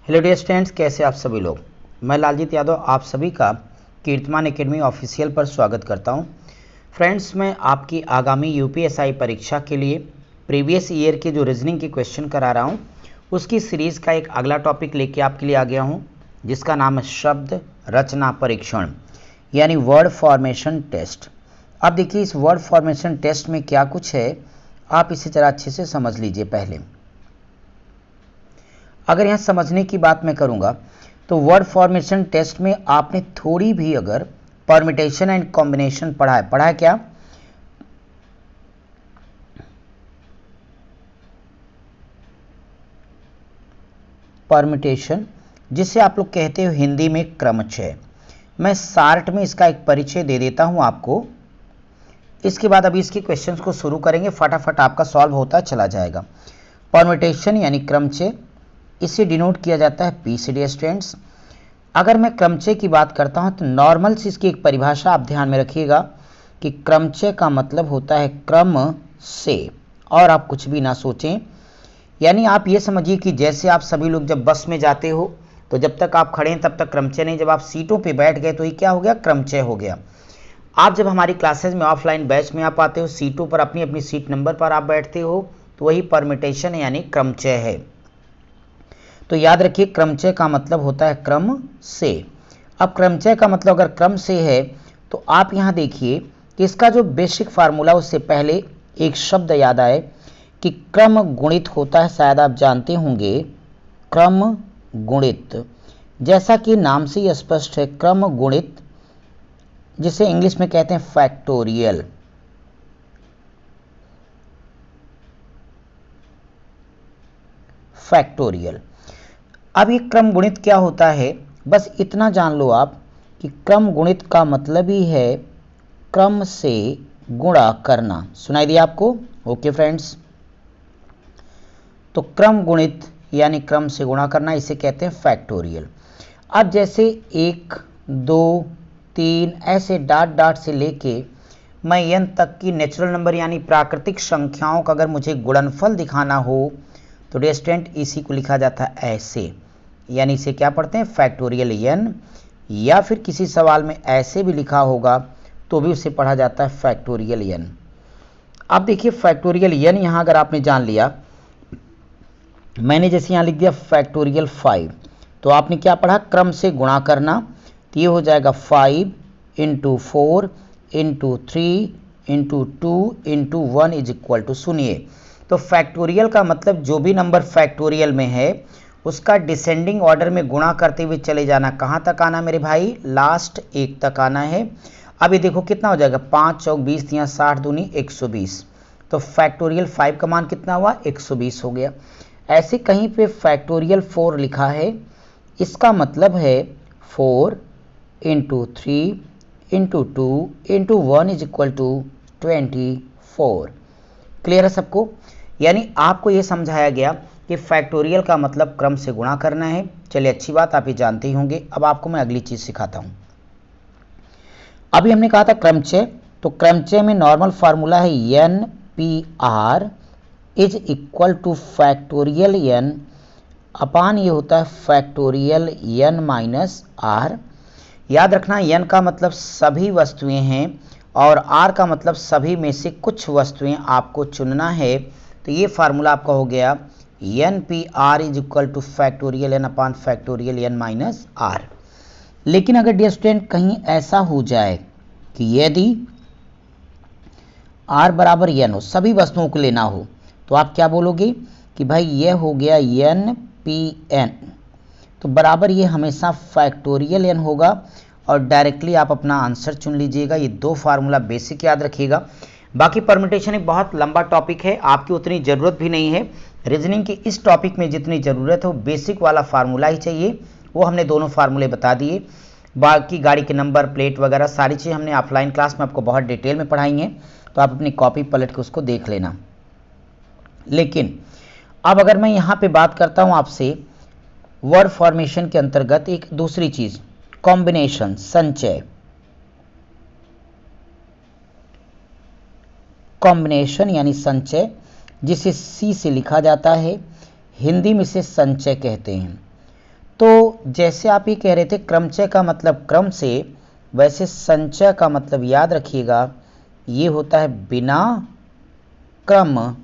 Hello dear students, कैसे आप सभी लोग। मैं लालजीत यादव आप सभी का कीर्तिमान एकेडमी ऑफिशियल पर स्वागत करता हूं। फ्रेंड्स, मैं आपकी आगामी यूपीएसआई परीक्षा के लिए प्रीवियस ईयर के जो रीजनिंग के क्वेश्चन करा रहा हूं, उसकी सीरीज़ का एक अगला टॉपिक लेके आपके लिए आ गया हूं, जिसका नाम है शब्द रचना परीक्षण यानी वर्ड फॉर्मेशन टेस्ट। अब देखिए, इस वर्ड फॉर्मेशन टेस्ट में क्या कुछ है, आप इसे ज़रा अच्छे से समझ लीजिए। पहले अगर यहाँ समझने की बात मैं करूँगा तो वर्ड फॉर्मेशन टेस्ट में आपने थोड़ी भी अगर परमिटेशन एंड कॉम्बिनेशन पढ़ा है क्या? परमिटेशन, जिसे आप लोग कहते हो हिंदी में क्रमचय। मैं शार्ट में इसका एक परिचय दे देता हूँ आपको। इसके बाद अभी इसके क्वेश्चंस को शुरू करेंगे, फटाफट आपका सॉल्व होता चला जाएगा। परमिटेशन यानी क्रमचय, इसे डिनोट किया जाता है पी से। डियर स्टूडेंट्स, अगर मैं क्रमचय की बात करता हूं तो नॉर्मल से इसकी एक परिभाषा आप ध्यान में रखिएगा कि क्रमचय का मतलब होता है क्रम से, और आप कुछ भी ना सोचें। यानी आप ये समझिए कि जैसे आप सभी लोग जब बस में जाते हो तो जब तक आप खड़े हैं तब तक क्रमचय नहीं, जब आप सीटों पे बैठ गए तो ये क्या हो गया? क्रमचय हो गया। आप जब हमारी क्लासेज में ऑफलाइन बैच में आप आते हो, सीटों पर अपनी अपनी सीट नंबर पर आप बैठते हो, तो वही परमिटेशन यानी क्रमचय है। तो याद रखिए, क्रमचय का मतलब होता है क्रम से। अब क्रमचय का मतलब अगर क्रम से है तो आप यहाँ देखिए कि इसका जो बेसिक फार्मूला, उससे पहले एक शब्द याद आए कि क्रम गुणित होता है। शायद आप जानते होंगे क्रम गुणित, जैसा कि नाम से ही स्पष्ट है, क्रम गुणित, जिसे इंग्लिश में कहते हैं फैक्टोरियल। फैक्टोरियल। अब ये क्रम गुणित क्या होता है, बस इतना जान लो आप कि क्रम गुणित का मतलब ही है क्रम से गुणा करना। सुनाई दिया आपको? ओके फ्रेंड्स, तो क्रम गुणित यानी क्रम से गुणा करना, इसे कहते हैं फैक्टोरियल। अब जैसे 1, 2, 3 ऐसे डाट डाट से लेके मैं n तक की नेचुरल नंबर यानी प्राकृतिक संख्याओं का अगर मुझे गुणनफल दिखाना हो तो डियर स्टूडेंट इसी को लिखा जाता है ऐसे, यानी इसे क्या पढ़ते हैं? Factorial n। या फिर किसी सवाल में ऐसे भी लिखा होगा तो भी उसे पढ़ा जाता है फैक्टोरियल n। अब देखिए, फैक्टोरियल n यहाँ अगर आपने जान लिया, मैंने जैसे यहाँ लिख दिया फैक्टोरियल 5, तो आपने क्या पढ़ा? क्रम से गुणा करना। तो ये हो जाएगा 5 × 4 × 3 × 2 × 1 इज इक्वल टू, सुनिए, तो फैक्टोरियल का मतलब जो भी नंबर फैक्टोरियल में है उसका डिसेंडिंग ऑर्डर में गुणा करते हुए चले जाना। कहाँ तक आना मेरे भाई? लास्ट एक तक आना है। अब ये देखो कितना हो जाएगा, 5 चौक 20, यहाँ 60 दूनी 120, तो फैक्टोरियल 5 का मान कितना हुआ? 120 हो गया। ऐसे कहीं पे फैक्टोरियल 4 लिखा है, इसका मतलब है 4 × 3 × 2 × 1 इज इक्वल टू 24। क्लियर है सबको? यानी आपको ये समझाया गया कि फैक्टोरियल का मतलब क्रम से गुणा करना है। चलिए, अच्छी बात, आप ये जानते ही होंगे। अब आपको मैं अगली चीज सिखाता हूं। अभी हमने कहा था क्रमचय, तो क्रमचय में नॉर्मल फार्मूला है NPR is equal to factorial n अपान ये होता है फैक्टोरियल n माइनस r। याद रखना, n का मतलब सभी वस्तुएं हैं और r का मतलब सभी में से कुछ वस्तुएं आपको चुनना है। तो ये फार्मूला आपका हो गया NPR is equal to factorial n upon factorial n minus r। लेकिन अगर डियर स्टूडेंट कहीं ऐसा हो जाए कि यदि r बराबर n हो, सभी वस्तुओं को लेना हो, तो आप क्या बोलोगे कि भाई ये हो गया NPN, तो बराबर ये हमेशा फैक्टोरियल n होगा और डायरेक्टली आप अपना आंसर चुन लीजिएगा। ये दो फार्मूला बेसिक याद रखिएगा। बाकी परम्यूटेशन एक बहुत लंबा टॉपिक है, आपकी उतनी ज़रूरत भी नहीं है। रीजनिंग की इस टॉपिक में जितनी ज़रूरत है वो बेसिक वाला फार्मूला ही चाहिए, वो हमने दोनों फार्मूले बता दिए। बाकी गाड़ी के नंबर प्लेट वगैरह सारी चीज़ें हमने ऑफलाइन क्लास में आपको बहुत डिटेल में पढ़ाई हैं, तो आप अपनी कॉपी पलट के उसको देख लेना। लेकिन अब अगर मैं यहाँ पे बात करता हूँ आपसे वर्ड फॉर्मेशन के अंतर्गत एक दूसरी चीज़, कॉम्बिनेशन, संचय। कॉम्बिनेशन यानी संचय, जिसे सी से लिखा जाता है, हिंदी में इसे संचय कहते हैं। जैसे आप ये कह रहे थे क्रमचय का मतलब क्रम से, वैसे संचय का मतलब याद रखिएगा ये होता है बिना क्रम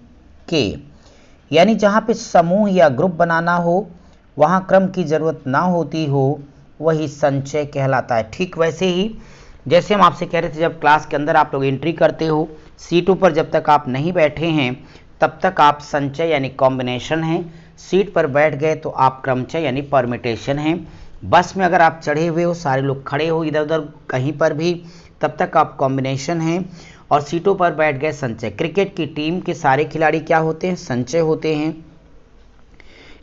के। यानी जहाँ पे समूह या ग्रुप बनाना हो वहाँ क्रम की जरूरत ना होती हो, वही संचय कहलाता है। ठीक वैसे ही जैसे हम आपसे कह रहे थे जब क्लास के अंदर आप लोग एंट्री करते हो, सीटों पर जब तक आप नहीं बैठे हैं तब तक आप संचय यानी कॉम्बिनेशन हैं, सीट पर बैठ गए तो आप क्रमचय यानी परमिटेशन हैं। बस में अगर आप चढ़े हुए हो, सारे लोग खड़े हो इधर उधर कहीं पर भी, तब तक आप कॉम्बिनेशन हैं, और सीटों पर बैठ गए संचय। क्रिकेट की टीम के सारे खिलाड़ी क्या होते हैं? संचय होते हैं।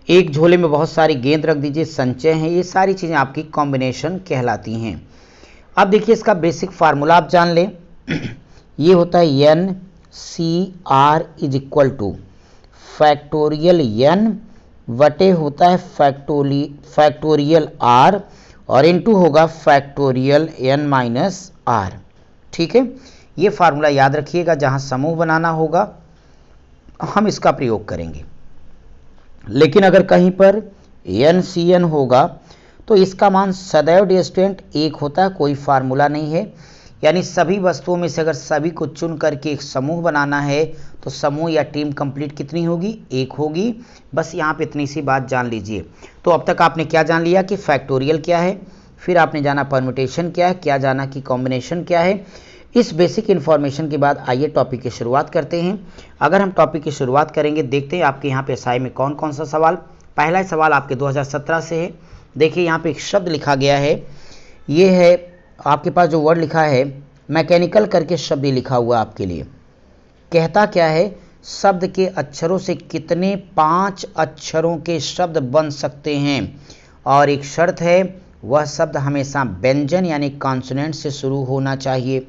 एक झोले में बहुत सारी गेंद रख दीजिए, संचय हैं। ये सारी चीज़ें आपकी कॉम्बिनेशन कहलाती हैं। अब देखिए इसका बेसिक फार्मूला आप जान लें। ये होता है n c r is equal to factorial n वटे होता है फैक्टोरियल आर, और इनटू होगा फैक्टोरियल एन माइनस आर। ठीक है, ये फार्मूला याद रखिएगा, जहां समूह बनाना होगा हम इसका प्रयोग करेंगे। लेकिन अगर कहीं पर एन सी एन होगा तो इसका मान सदैव डिस्टेंट एक होता है, कोई फार्मूला नहीं है। यानी सभी वस्तुओं में से अगर सभी को चुन करके एक समूह बनाना है तो समूह या टीम कंप्लीट कितनी होगी? एक होगी। बस यहाँ पे इतनी सी बात जान लीजिए। तो अब तक आपने क्या जान लिया कि फैक्टोरियल क्या है, फिर आपने जाना परम्यूटेशन क्या है, क्या जाना कि कॉम्बिनेशन क्या है। इस बेसिक इन्फॉर्मेशन के बाद आइए टॉपिक की शुरुआत करते हैं। अगर हम टॉपिक की शुरुआत करेंगे, देखते हैं आपके यहाँ पे एसआई में कौन कौन सा सवाल। पहला सवाल आपके 2017 से है। देखिए यहाँ पे एक शब्द लिखा गया है, ये है आपके पास जो वर्ड लिखा है मैकेनिकल करके शब्द लिखा हुआ आपके लिए। कहता क्या है? शब्द के अक्षरों से कितने 5 अक्षरों के शब्द बन सकते हैं, और एक शर्त है वह शब्द हमेशा व्यंजन यानी कॉन्सोनेंट से शुरू होना चाहिए।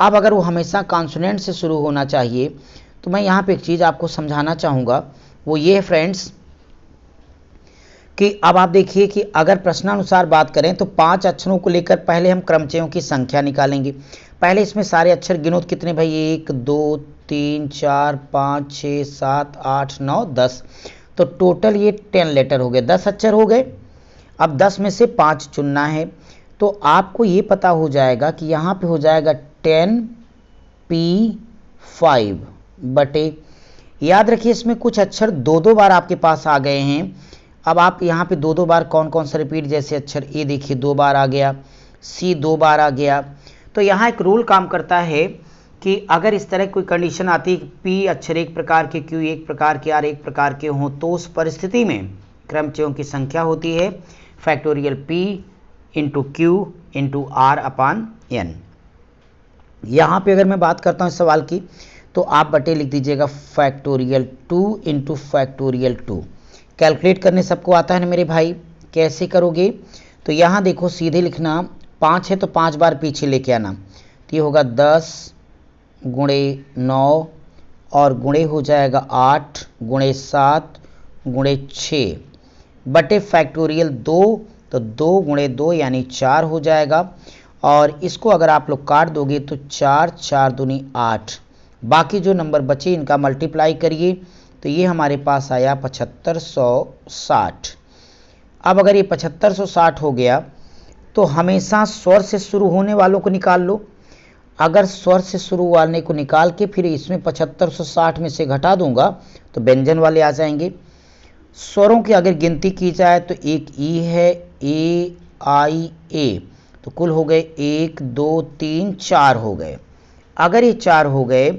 अब अगर वो हमेशा कॉन्सोनेंट से शुरू होना चाहिए तो मैं यहाँ पे एक चीज़ आपको समझाना चाहूँगा, वो ये है फ्रेंड्स कि अब आप देखिए कि अगर प्रश्नानुसार बात करें तो 5 अक्षरों को लेकर पहले हम क्रमचयों की संख्या निकालेंगे। पहले इसमें सारे अक्षर गिनो कितने भाई? 1 2 3 4 5 6 7 8 9 10। तो टोटल ये 10 लेटर हो गए, 10 अक्षर हो गए। अब 10 में से 5 चुनना है, तो आपको ये पता हो जाएगा कि यहाँ पे हो जाएगा 10P5 बटे, याद रखिए इसमें कुछ अक्षर 2 बार आपके पास आ गए हैं। अब आप यहाँ पे 2 बार कौन कौन सा रिपीट, जैसे अक्षर ए देखिए 2 बार आ गया, सी 2 बार आ गया। तो यहाँ एक रूल काम करता है कि अगर इस तरह कोई कंडीशन आती है पी अक्षर एक प्रकार के, क्यू एक प्रकार के, आर एक प्रकार के हों, तो उस परिस्थिति में क्रमचयों की संख्या होती है factorial p into q into r upon n. यहाँ पे अगर मैं बात करता हूँ इस सवाल की तो आप बटे लिख दीजिएगा फैक्टोरियल 2 इंटू फैक्टोरियल 2। कैलकुलेट करने सबको आता है ना मेरे भाई? कैसे करोगे? तो यहाँ देखो सीधे लिखना, 5 है तो 5 बार पीछे लेके आना, तो ये होगा 10 गुणे 9 और गुणे हो जाएगा 8 गुणे 7 गुणे 6 बटे फैक्टोरियल 2, तो 2 गुणे 2 यानी 4 हो जाएगा। और इसको अगर आप लोग काट दोगे तो 4 4 दूनी 8, बाकी जो नंबर बचे इनका मल्टीप्लाई करिए तो ये हमारे पास आया 7560। अब अगर ये 7560 हो गया तो हमेशा स्वर से शुरू होने वालों को निकाल लो। अगर स्वर से शुरू वाले को निकाल के फिर इसमें 7560 में से घटा दूंगा तो व्यंजन वाले आ जाएंगे। स्वरों की अगर गिनती की जाए तो एक ई है, ए आई ए, तो कुल हो गए 1 2 3 4 हो गए। अगर ये 4 हो गए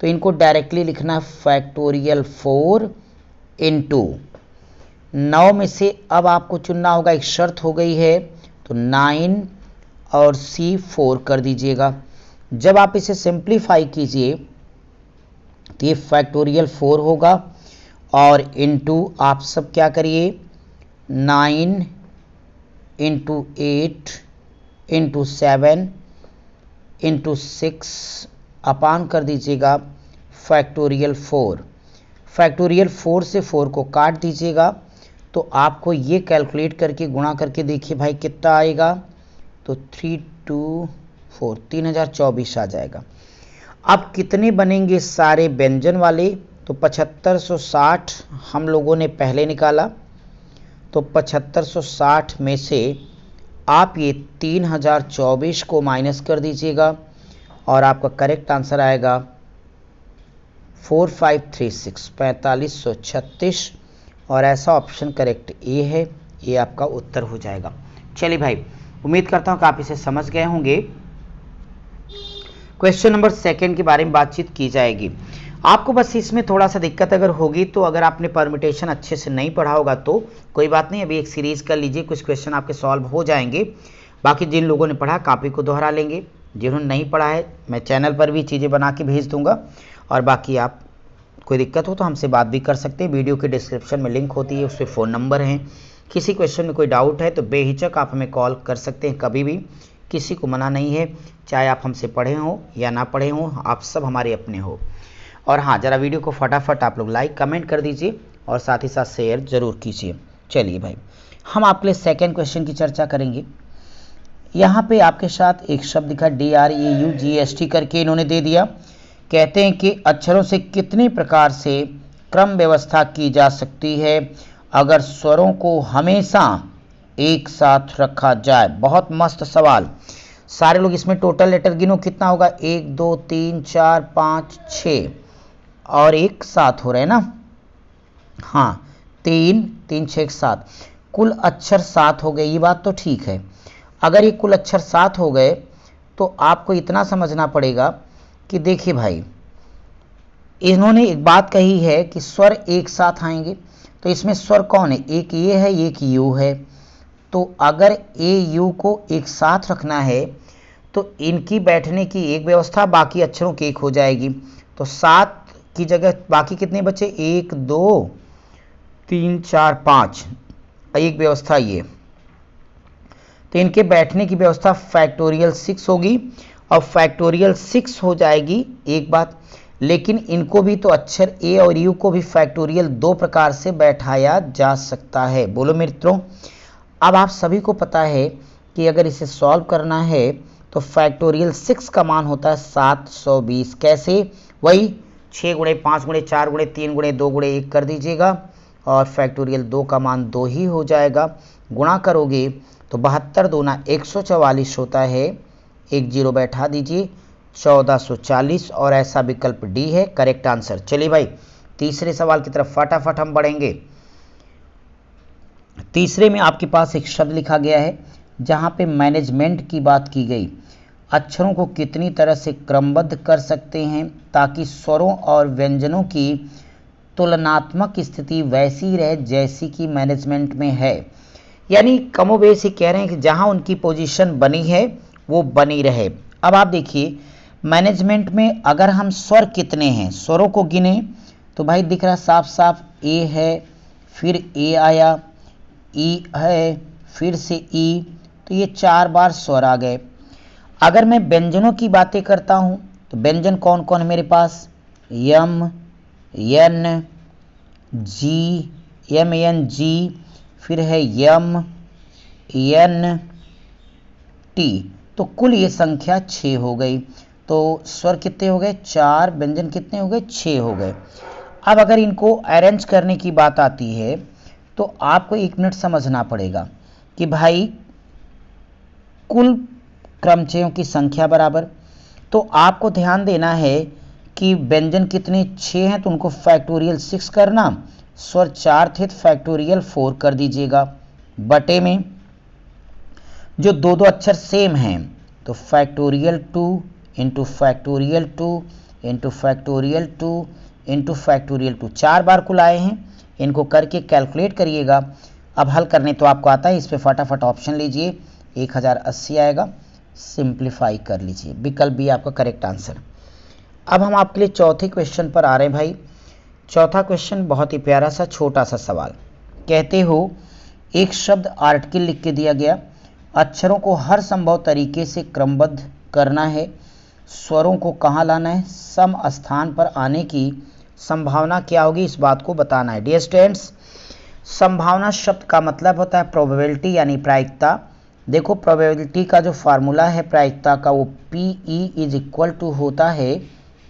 तो इनको डायरेक्टली लिखना फैक्टोरियल 4 इंटू 9 में से अब आपको चुनना होगा, एक शर्त हो गई है, तो 9 और सी 4 कर दीजिएगा। जब आप इसे सिंप्लीफाई कीजिए तो ये फैक्टोरियल 4 होगा, और इंटू आप सब क्या करिए 9 इंटू 8 इंटू 7 इंटू 6 अपान कर दीजिएगा फैक्टोरियल 4। फैक्टोरियल 4 से 4 को काट दीजिएगा तो आपको ये कैलकुलेट करके गुणा करके देखिए भाई कितना आएगा, तो 3 2 4 3024 आ जाएगा। अब कितने बनेंगे सारे व्यंजन वाले? तो 7560 हम लोगों ने पहले निकाला, तो 7560 में से आप ये 3024 को माइनस कर दीजिएगा और आपका करेक्ट आंसर आएगा 4536 4536 और ऐसा ऑप्शन करेक्ट ए है, ये आपका उत्तर हो जाएगा। चलिए भाई, उम्मीद करता हूं कि आप इसे समझ गए होंगे। क्वेश्चन नंबर 2 के बारे में बातचीत की जाएगी। आपको बस इसमें थोड़ा सा दिक्कत अगर होगी तो अगर आपने परम्यूटेशन अच्छे से नहीं पढ़ा होगा तो कोई बात नहीं, अभी एक सीरीज कर लीजिए, कुछ क्वेश्चन आपके सॉल्व हो जाएंगे। बाकी जिन लोगों ने पढ़ा कॉपी को दोहरा लेंगे, जिन्होंने नहीं पढ़ा है मैं चैनल पर भी चीज़ें बना के भेज दूंगा। और बाकी आप कोई दिक्कत हो तो हमसे बात भी कर सकते हैं। वीडियो के डिस्क्रिप्शन में लिंक होती है, उस पर फ़ोन नंबर हैं। किसी क्वेश्चन में कोई डाउट है तो बेहिचक आप हमें कॉल कर सकते हैं कभी भी, किसी को मना नहीं है, चाहे आप हमसे पढ़े हों या ना पढ़े हों, आप सब हमारे अपने हो। और हाँ, ज़रा वीडियो को फटाफट आप लोग लाइक कमेंट कर दीजिए और साथ ही साथ शेयर ज़रूर कीजिए। चलिए भाई, हम आपके लिए 2nd क्वेश्चन की चर्चा करेंगे। यहाँ पे आपके साथ एक शब्द दिखा DREUGST करके इन्होंने दे दिया। कहते हैं कि अक्षरों से कितनी प्रकार से क्रम व्यवस्था की जा सकती है अगर स्वरों को हमेशा एक साथ रखा जाए। बहुत मस्त सवाल। सारे लोग इसमें टोटल लेटर गिनो, कितना होगा, 1 2 3 4 5 6 और एक 7 हो रहे हैं ना। हाँ, 3 3 6 7, कुल अक्षर 7 हो गए। ये बात तो ठीक है। अगर ये कुल अक्षर 7 हो गए तो आपको इतना समझना पड़ेगा कि देखिए भाई, इन्होंने एक बात कही है कि स्वर एक साथ आएंगे, तो इसमें स्वर कौन है, एक ये है एक यू है। तो अगर ए यू को एक साथ रखना है तो इनकी बैठने की एक व्यवस्था, बाकी अक्षरों की एक हो जाएगी। तो 7 की जगह बाकी कितने बचे, 1 2 3 4 5, एक व्यवस्था ये। तो इनके बैठने की व्यवस्था फैक्टोरियल 6 होगी और फैक्टोरियल 6 हो जाएगी एक बात। लेकिन इनको भी तो अक्षर ए और यू को भी फैक्टोरियल 2 प्रकार से बैठाया जा सकता है। बोलो मित्रों, अब आप सभी को पता है कि अगर इसे सॉल्व करना है तो फैक्टोरियल 6 का मान होता है 720। कैसे, वही 6 गुणे 5 गुणे 4 गुणे 3 गुणे 2 गुणे 1 कर दीजिएगा और फैक्टोरियल 2 का मान 2 ही हो जाएगा। गुणा करोगे तो 72 दूना 144 होता है, एक जीरो बैठा दीजिए, 1440 और ऐसा विकल्प डी है करेक्ट आंसर। चलिए भाई, तीसरे सवाल की तरफ फटाफट हम बढ़ेंगे। तीसरे में आपके पास एक शब्द लिखा गया है जहां पे मैनेजमेंट की बात की गई। अक्षरों को कितनी तरह से क्रमबद्ध कर सकते हैं ताकि स्वरों और व्यंजनों की तुलनात्मक स्थिति वैसी रहे जैसी कि मैनेजमेंट में है। यानी कमोबेश ही कह रहे हैं कि जहां उनकी पोजीशन बनी है वो बनी रहे। अब आप देखिए, मैनेजमेंट में अगर हम स्वर कितने हैं, स्वरों को गिने तो भाई दिख रहा साफ साफ ए है, फिर ए आया, ई है, फिर से ई, तो ये 4 बार स्वर आ गए। अगर मैं व्यंजनों की बातें करता हूं तो व्यंजन कौन कौन है मेरे पास, M N G, M N G, फिर है यम एन टी। तो कुल ये संख्या 6 हो गई। तो स्वर कितने हो गए, 4, व्यंजन कितने हो गए, 6 हो गए। अब अगर इनको अरेंज करने की बात आती है तो आपको 1 मिनट समझना पड़ेगा कि भाई कुल क्रमचयों की संख्या बराबर, तो आपको ध्यान देना है कि व्यंजन कितने 6 हैं तो उनको फैक्टोरियल 6 करना, स्वर 4 थे तो फैक्टोरियल 4 कर दीजिएगा, बटे में जो 2 अक्षर सेम हैं तो factorial 2 into factorial 2 into factorial 2 into factorial 2, 4 बार कुल आए हैं। इनको करके कैलकुलेट करिएगा। अब हल करने तो आपको आता है, इस पे फटाफट ऑप्शन लीजिए, 1080 आएगा, सिंप्लीफाई कर लीजिए, विकल्प भी आपका करेक्ट आंसर। अब हम आपके लिए चौथे क्वेश्चन पर आ रहे हैं भाई। चौथा क्वेश्चन बहुत ही प्यारा सा छोटा सा सवाल। कहते हो एक शब्द आर्टिकल लिख के दिया गया, अक्षरों को हर संभव तरीके से क्रमबद्ध करना है, स्वरों को कहाँ लाना है, सम स्थान पर आने की संभावना क्या होगी, इस बात को बताना है। डियर स्टूडेंट्स, संभावना शब्द का मतलब होता है प्रोबेबिलिटी यानी प्रायिकता। देखो प्रोबेबिलिटी का जो फार्मूला है प्रायिकता का वो PE इज इक्वल टू होता है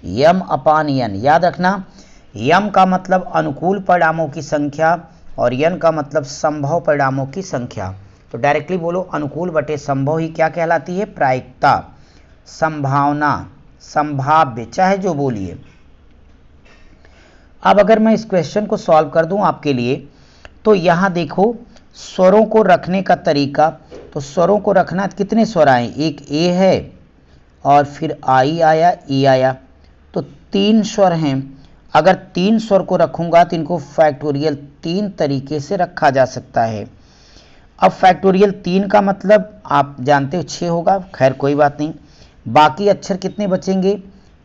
m/n। याद रखना, m का मतलब अनुकूल परिणामों की संख्या और यन का मतलब संभव परिणामों की संख्या। तो डायरेक्टली बोलो, अनुकूल बटे संभव ही क्या कहलाती है? प्रायिकता, संभावना, संभाव्य, चाहे जो बोलिए। अब अगर मैं इस क्वेश्चन को सॉल्व कर दूं आपके लिए, तो यहां देखो स्वरों को रखने का तरीका। तो स्वरों को रखना, कितने स्वर आए? एक ए है और फिर आई आया, ई आया, तो 3 स्वर हैं। अगर 3 स्वर को रखूंगा तो इनको फैक्टोरियल 3 तरीके से रखा जा सकता है। अब फैक्टोरियल 3 का मतलब आप जानते हो 6 होगा, खैर कोई बात नहीं। बाकी अक्षर कितने बचेंगे?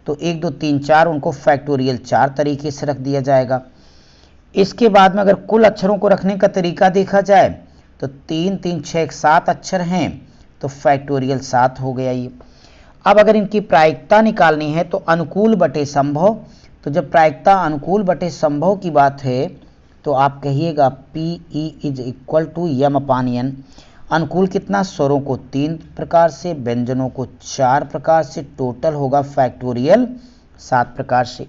तो 1 2 3 4, उनको फैक्टोरियल 4 तरीके से रख दिया जाएगा। इसके बाद में अगर कुल अक्षरों को रखने का तरीका देखा जाए तो 3 3 6 7 अक्षर हैं, तो फैक्टोरियल 7 हो गया ये। अब अगर इनकी प्रायिकता निकालनी है तो अनुकूल बटे संभव। तो जब प्रायिकता अनुकूल बटे संभव की बात है तो आप कहिएगा PE is equal to m upon n. अनुकूल कितना? स्वरों को 3 प्रकार से, व्यंजनों को 4 प्रकार से, टोटल होगा फैक्टोरियल 7 प्रकार से।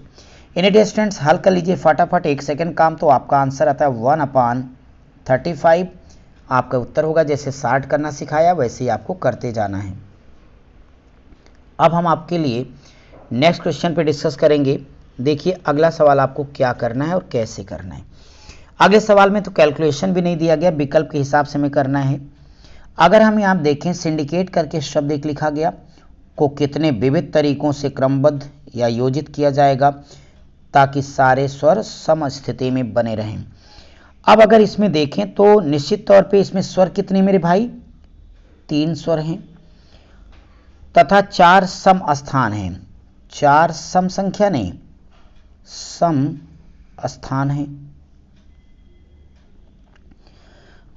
इन्हें स्टूडेंट्स हल कर लीजिए फटाफट, 1 सेकंड काम। तो आपका आंसर आता है 1/35। आपका उत्तर होगा, जैसे 60 करना सिखाया वैसे ही आपको करते जाना है। अब हम आपके लिए नेक्स्ट क्वेश्चन पे डिस्कस करेंगे। देखिए अगला सवाल आपको क्या करना है और कैसे करना है। अगले सवाल में तो कैलकुलेशन भी नहीं दिया गया, विकल्प के हिसाब से हमें करना है। अगर हम यहाँ देखें, सिंडिकेट करके शब्द एक लिखा गया, को कितने विविध तरीकों से क्रमबद्ध या योजित किया जाएगा ताकि सारे स्वर सम स्थिति में बने रहें। अब अगर इसमें देखें तो निश्चित तौर पे इसमें स्वर कितने मेरे भाई? 3 स्वर हैं तथा 4 सम स्थान हैं। 4 सम संख्या नहीं, सम स्थान है।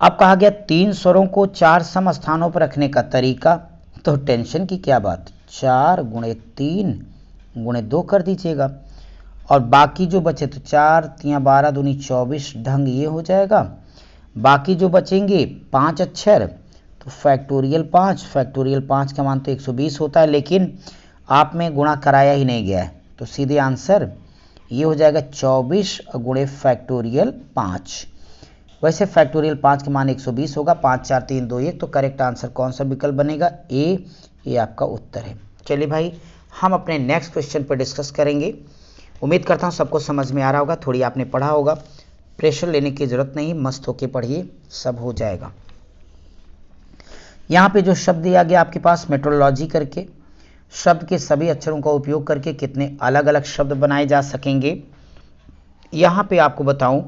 अब कहा गया 3 स्वरों को 4 सम स्थानों पर रखने का तरीका, तो टेंशन की क्या बात, 4 × 3 × 2 कर दीजिएगा। और बाकी जो बचे तो 4 × 12 दूनी 24 ढंग ये हो जाएगा। बाकी जो बचेंगे 5 अक्षर, तो फैक्टोरियल 5 का मान तो 120 होता है, लेकिन आप में गुणा कराया ही नहीं गया है, तो सीधे आंसर ये हो जाएगा 24 × फैक्टोरियल 5। वैसे फैक्टोरियल 5 के मान 120 होगा। 5 4 3 2 1, तो करेक्ट आंसर कौन सा विकल्प बनेगा? ए, ये आपका उत्तर है। चलिए भाई, हम अपने नेक्स्ट क्वेश्चन पर डिस्कस करेंगे। उम्मीद करता हूँ सबको समझ में आ रहा होगा, थोड़ी आपने पढ़ा होगा। प्रेशर लेने की जरूरत नहीं, मस्त होके पढ़िए, सब हो जाएगा। यहाँ पे जो शब्द दिया गया आपके पास मेट्रोलॉजी करके, शब्द के सभी अक्षरों का उपयोग करके कितने अलग अलग शब्द बनाए जा सकेंगे। यहाँ पे आपको बताऊं,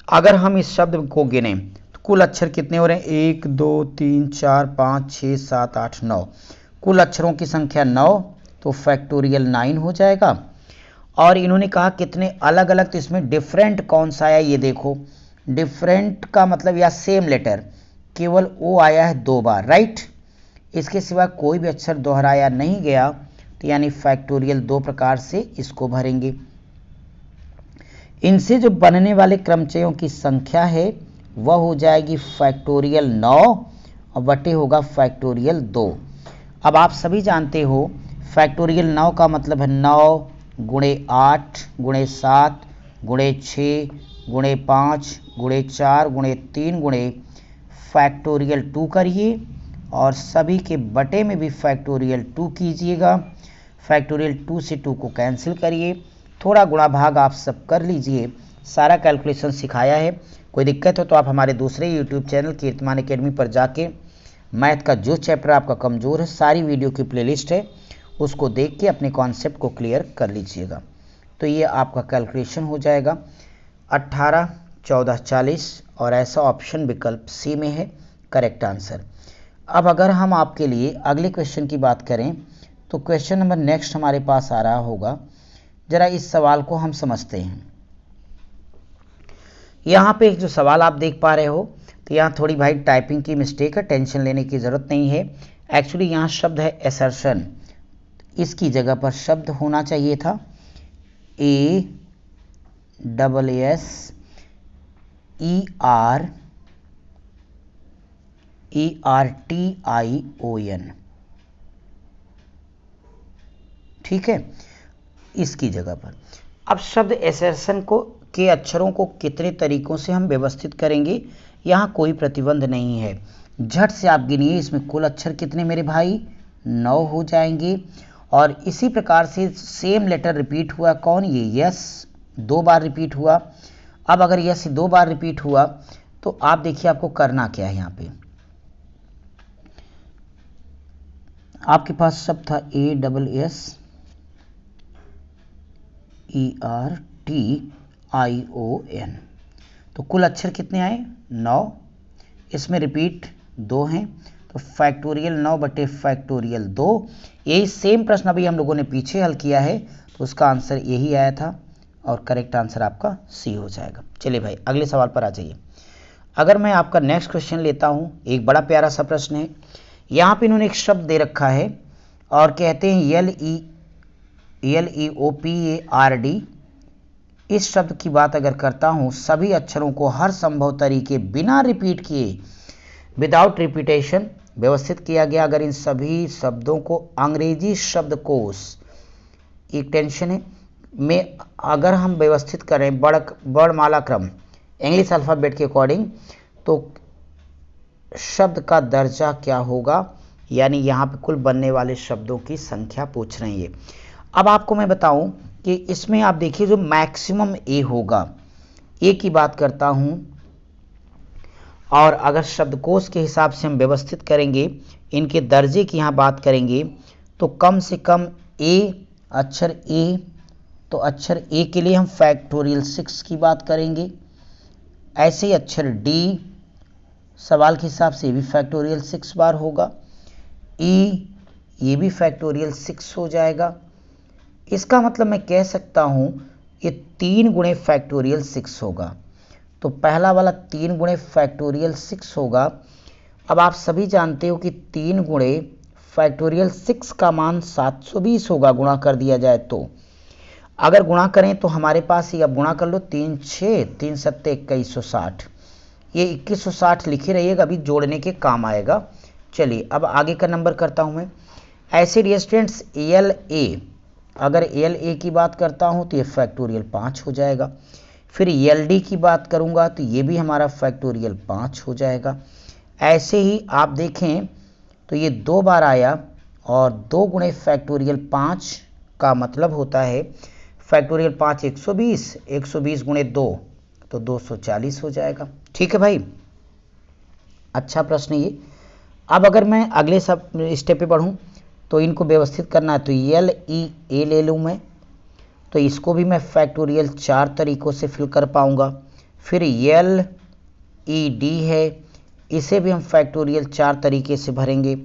अगर हम इस शब्द को गिने तो कुल अक्षर कितने हो रहे हैं? 1 2 3 4 5 6 7 8 9, कुल अक्षरों की संख्या 9, तो फैक्टोरियल 9 हो जाएगा। और इन्होंने कहा कितने अलग अलग, तो इसमें डिफरेंट कौन सा आया ये देखो। डिफरेंट का मतलब या सेम लेटर, केवल ओ आया है 2 बार, राइट। इसके सिवा कोई भी अक्षर दोहराया नहीं गया, तो यानी फैक्टोरियल 2 प्रकार से इसको भरेंगे। इनसे जो बनने वाले क्रमचयों की संख्या है वह हो जाएगी फैक्टोरियल 9 और बटे होगा फैक्टोरियल 2। अब आप सभी जानते हो फैक्टोरियल 9 का मतलब है 9 × 8 × 7 × 6 × 5 × 4 × 3 × फैक्टोरियल 2 करिए, और सभी के बटे में भी फैक्टोरियल 2 कीजिएगा। फैक्टोरियल 2 से 2 को कैंसिल करिए, थोड़ा गुणा भाग आप सब कर लीजिए। सारा कैलकुलेशन सिखाया है। कोई दिक्कत हो तो आप हमारे दूसरे यूट्यूब चैनल कीर्तिमान एकेडमी पर जाके मैथ का जो चैप्टर आपका कमज़ोर है, सारी वीडियो की प्लेलिस्ट है, उसको देख के अपने कॉन्सेप्ट को क्लियर कर लीजिएगा। तो ये आपका कैलकुलेशन हो जाएगा 18 14 40, और ऐसा ऑप्शन विकल्प सी में है करेक्ट आंसर। अब अगर हम आपके लिए अगले क्वेश्चन की बात करें तो क्वेश्चन नंबर नेक्स्ट हमारे पास आ रहा होगा। जरा इस सवाल को हम समझते हैं। यहाँ पे जो सवाल आप देख पा रहे हो, तो यहाँ थोड़ी भाई टाइपिंग की मिस्टेक है, टेंशन लेने की ज़रूरत नहीं है। एक्चुअली यहाँ शब्द है एसर्शन, इसकी जगह पर शब्द होना चाहिए था ASSERTION, ठीक है, इसकी जगह पर। अब शब्द एसर्शन को के अक्षरों को कितने तरीकों से हम व्यवस्थित करेंगे, यहाँ कोई प्रतिबंध नहीं है। झट से आप गिनिए, इसमें कुल अक्षर कितने मेरे भाई, 9 हो जाएंगे। और इसी प्रकार से सेम लेटर रिपीट हुआ, कौन, ये यस 2 बार रिपीट हुआ। अब अगर यस 2 बार रिपीट हुआ तो आप देखिए आपको करना क्या है। यहाँ पे आपके पास शब्द था ASSERTION, तो कुल अक्षर कितने आए, 9। इसमें रिपीट 2 हैं, तो फैक्टोरियल 9 बटे फैक्टोरियल 2। यही सेम प्रश्न अभी हम लोगों ने पीछे हल किया है, तो उसका आंसर यही आया था और करेक्ट आंसर आपका सी हो जाएगा। चलिए भाई अगले सवाल पर आ जाइए। अगर मैं आपका नेक्स्ट क्वेश्चन लेता हूं, एक बड़ा प्यारा सा प्रश्न है। यहाँ पे इन्होंने एक शब्द दे रखा है और कहते हैं LEOPARD। इस शब्द की बात अगर करता हूं, सभी अक्षरों को हर संभव तरीके बिना रिपीट किए, विदाउट रिपीटेशन व्यवस्थित किया गया। अगर इन सभी शब्दों को अंग्रेजी शब्दकोश, एक टेंशन है, में अगर हम व्यवस्थित करें वर्णमाला क्रम इंग्लिश अल्फ़ाबेट के अकॉर्डिंग, तो शब्द का दर्जा क्या होगा, यानी यहाँ पे कुल बनने वाले शब्दों की संख्या पूछ रहे हैं ये। अब आपको मैं बताऊं कि इसमें आप देखिए जो मैक्सिमम ए होगा, ए की बात करता हूं, और अगर शब्दकोश के हिसाब से हम व्यवस्थित करेंगे, इनके दर्जे की यहाँ बात करेंगे, तो कम से कम ए, अक्षर ए, तो अक्षर ए के लिए हम फैक्टोरियल 6 की बात करेंगे। ऐसे ही अक्षर डी, सवाल के हिसाब से भी फैक्टोरियल 6 बार होगा। ई, ये भी फैक्टोरियल 6 हो जाएगा। इसका मतलब मैं कह सकता हूँ ये 3 गुणे फैक्टोरियल 6 होगा। तो पहला वाला 3 गुणे फैक्टोरियल 6 होगा। अब आप सभी जानते हो कि 3 गुणे फैक्टोरियल 6 का मान 720 होगा, गुणा कर दिया जाए तो। अगर गुणा करें तो हमारे पास ही, अब गुणा कर लो, 3 6 3 7 2160, ये 2160 लिखे रहिएगा, अभी जोड़ने के काम आएगा। चलिए अब आगे का नंबर करता हूं मैं। ऐसे डियर स्टूडेंट्स LA, अगर LA की बात करता हूं तो ये फैक्टोरियल 5 हो जाएगा। फिर LD की बात करूंगा तो ये भी हमारा फैक्टोरियल 5 हो जाएगा। ऐसे ही आप देखें तो ये 2 बार आया, और 2 गुणे फैक्टोरियल 5 का मतलब होता है फैक्टोरियल 5 120, 120 गुणे 2 तो 240 हो जाएगा। ठीक है भाई, अच्छा प्रश्न ये। अब अगर मैं अगले सब स्टेप पे बढ़ूं तो इनको व्यवस्थित करना है, तो LEA ले लूं मैं, तो इसको भी मैं फैक्टोरियल 4 तरीकों से फिल कर पाऊंगा। फिर LED है, इसे भी हम फैक्टोरियल 4 तरीके से भरेंगे।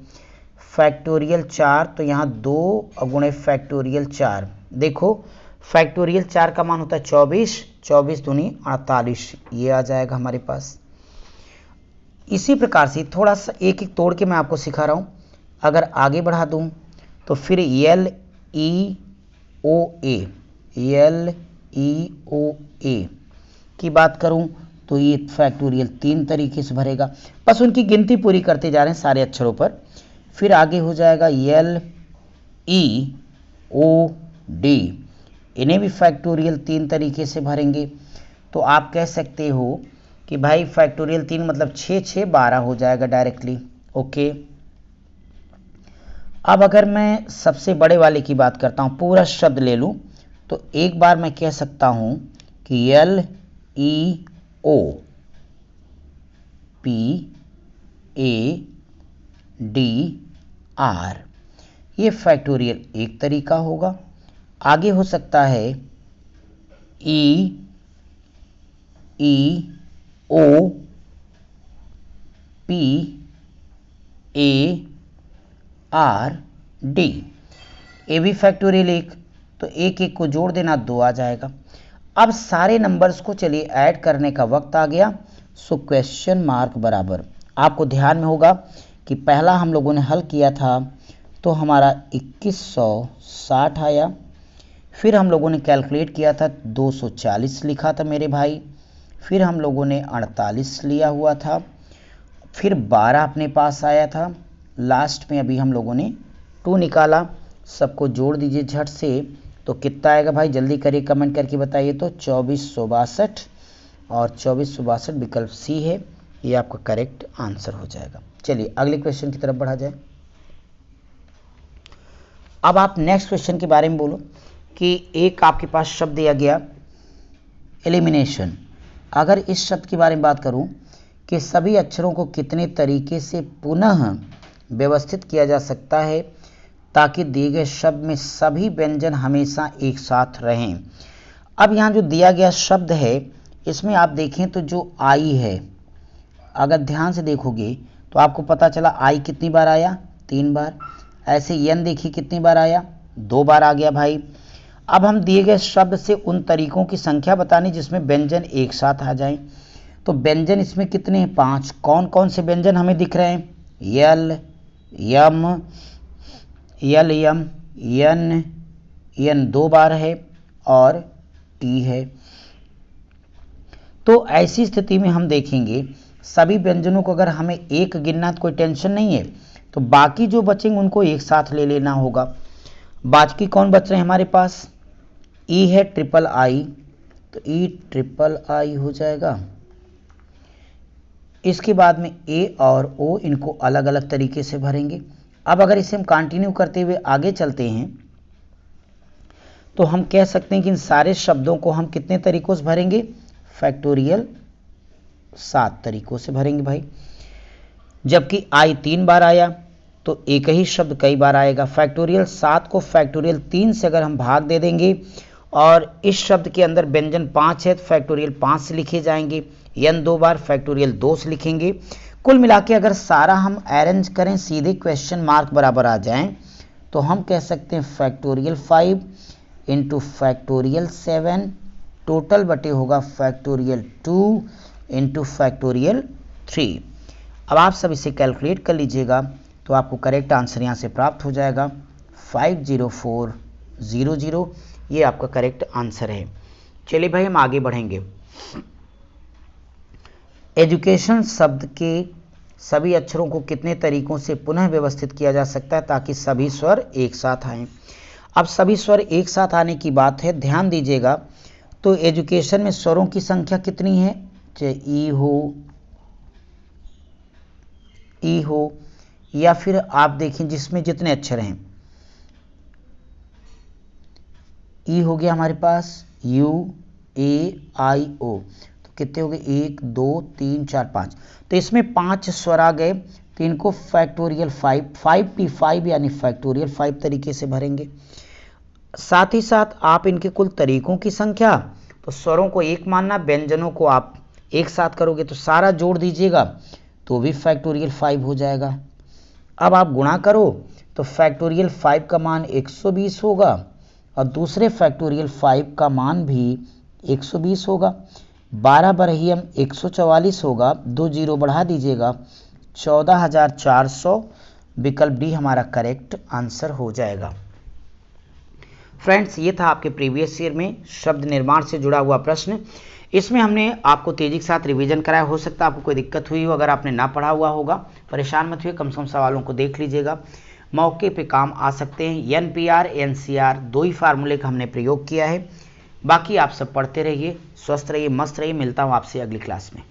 फैक्टोरियल 4, तो यहाँ 2 गुणे फैक्टोरियल 4, देखो फैक्टोरियल 4 का मान होता है 24, 24 दूनी 48, ये आ जाएगा हमारे पास। इसी प्रकार से थोड़ा सा एक एक तोड़ के मैं आपको सिखा रहा हूँ। अगर आगे बढ़ा दूँ तो फिर LEOA की बात करूँ तो ये फैक्टोरियल 3 तरीके से भरेगा, बस उनकी गिनती पूरी करते जा रहे हैं सारे अक्षरों पर। फिर आगे हो जाएगा LEOD, इन्हें भी फैक्टोरियल 3 तरीके से भरेंगे। तो आप कह सकते हो कि भाई फैक्टोरियल 3 मतलब 6 6 12 हो जाएगा डायरेक्टली। ओके, अब अगर मैं सबसे बड़े वाले की बात करता हूँ, पूरा शब्द ले लूँ, तो एक बार मैं कह सकता हूँ कि LEOPADR, ये फैक्टोरियल 1 तरीका होगा। आगे हो सकता है EEOPARD, ए भी फैक्टोरियल 1, तो एक एक को जोड़ देना 2 आ जाएगा। अब सारे नंबर्स को चलिए ऐड करने का वक्त आ गया। सो क्वेश्चन मार्क बराबर, आपको ध्यान में होगा कि पहला हम लोगों ने हल किया था तो हमारा 2160 आया। फिर हम लोगों ने कैलकुलेट किया था 240 लिखा था मेरे भाई। फिर हम लोगों ने 48 लिया हुआ था। फिर 12 अपने पास आया था। लास्ट में अभी हम लोगों ने 2 निकाला। सबको जोड़ दीजिए झट से, तो कितना आएगा भाई, जल्दी करिए कमेंट करके बताइए। तो 2462 और 2462 विकल्प सी है, ये आपका करेक्ट आंसर हो जाएगा। चलिए अगले क्वेश्चन की तरफ बढ़ा जाए। अब आप नेक्स्ट क्वेश्चन के बारे में बोलो कि एक आपके पास शब्द दिया गया एलिमिनेशन। अगर इस शब्द के बारे में बात करूं कि सभी अक्षरों को कितने तरीके से पुनः व्यवस्थित किया जा सकता है ताकि दिए गए शब्द में सभी व्यंजन हमेशा एक साथ रहें। अब यहाँ जो दिया गया शब्द है इसमें आप देखें तो जो आई है, अगर ध्यान से देखोगे तो आपको पता चला आई कितनी बार आया, 3 बार। ऐसे यन देखिए कितनी बार आया, 2 बार आ गया भाई। अब हम दिए गए शब्द से उन तरीकों की संख्या बतानी जिसमें व्यंजन एक साथ आ जाएं। तो व्यंजन इसमें कितने हैं, 5। कौन कौन से व्यंजन हमें दिख रहे हैं, यल, यम, यल, यम, यन, यन 2 बार है और टी है। तो ऐसी स्थिति में हम देखेंगे सभी व्यंजनों को अगर हमें एक गिनना तो कोई टेंशन नहीं है, तो बाकी जो बचेंगे उनको एक साथ ले लेना होगा। बाकी कौन बच रहे हैं हमारे पास, ई है ट्रिपल आई, तो ई ट्रिपल आई हो जाएगा। इसके बाद में ए और ओ, इनको अलग अलग तरीके से भरेंगे। अब अगर इसे हम कंटिन्यू करते हुए आगे चलते हैं तो हम कह सकते हैं कि इन सारे शब्दों को हम कितने तरीकों से भरेंगे, फैक्टोरियल 7 तरीकों से भरेंगे भाई। जबकि आई 3 बार आया तो एक ही शब्द कई बार आएगा। फैक्टोरियल 7 को फैक्टोरियल 3 से अगर हम भाग दे देंगे और इस शब्द के अंदर व्यंजन 5 है तो फैक्टोरियल 5 से लिखे जाएंगे। यन 2 बार, फैक्टोरियल 2 से लिखेंगे। कुल मिला के अगर सारा हम अरेंज करें सीधे क्वेश्चन मार्क बराबर आ जाएं तो हम कह सकते हैं फैक्टोरियल 5 इंटू फैक्टोरियल 7 टोटल बटे होगा फैक्टोरियल 2 इंटू फैक्टोरियल 3। अब आप सब इसे कैलकुलेट कर लीजिएगा तो आपको करेक्ट आंसर यहाँ से प्राप्त हो जाएगा 50400। ये आपका करेक्ट आंसर है। चलिए भाई हम आगे बढ़ेंगे। एजुकेशन शब्द के सभी अक्षरों को कितने तरीकों से पुनः व्यवस्थित किया जा सकता है ताकि सभी स्वर एक साथ आएं। अब सभी स्वर एक साथ आने की बात है, ध्यान दीजिएगा। तो एजुकेशन में स्वरों की संख्या कितनी है, चाहे ई हो या फिर आप देखें जिसमें जितने अक्षर हैं। ई हो गया हमारे पास, यू, ए, आई, ओ, तो कितने हो गए, 1 2 3 4 5। तो इसमें 5 स्वर आ गए तो इनको फैक्टोरियल 5 यानी फैक्टोरियल 5 तरीके से भरेंगे। साथ ही साथ आप इनके कुल तरीकों की संख्या, तो स्वरों को एक मानना, व्यंजनों को आप एक साथ करोगे तो सारा जोड़ दीजिएगा तो भी फैक्टोरियल 5 हो जाएगा। अब आप गुणा करो तो फैक्टोरियल 5 का मान 120 होगा और दूसरे फैक्टोरियल 5 का मान भी 120 होगा। 12 बरहियम 144 होगा, 2 जीरो बढ़ा दीजिएगा 14,400। विकल्प डी हमारा करेक्ट आंसर हो जाएगा। फ्रेंड्स, ये था आपके प्रीवियस ईयर में शब्द निर्माण से जुड़ा हुआ प्रश्न। इसमें हमने आपको तेजी के साथ रिवीजन कराया। हो सकता है आपको कोई दिक्कत हुई हो, अगर आपने ना पढ़ा हुआ होगा परेशान मत हुए, कम से कम सवालों को देख लीजिएगा, मौके पे काम आ सकते हैं। NPR NCR 2 ही फार्मूले का हमने प्रयोग किया है। बाकी आप सब पढ़ते रहिए, स्वस्थ रहिए, मस्त रहिए। मिलता हूँ आपसे अगली क्लास में।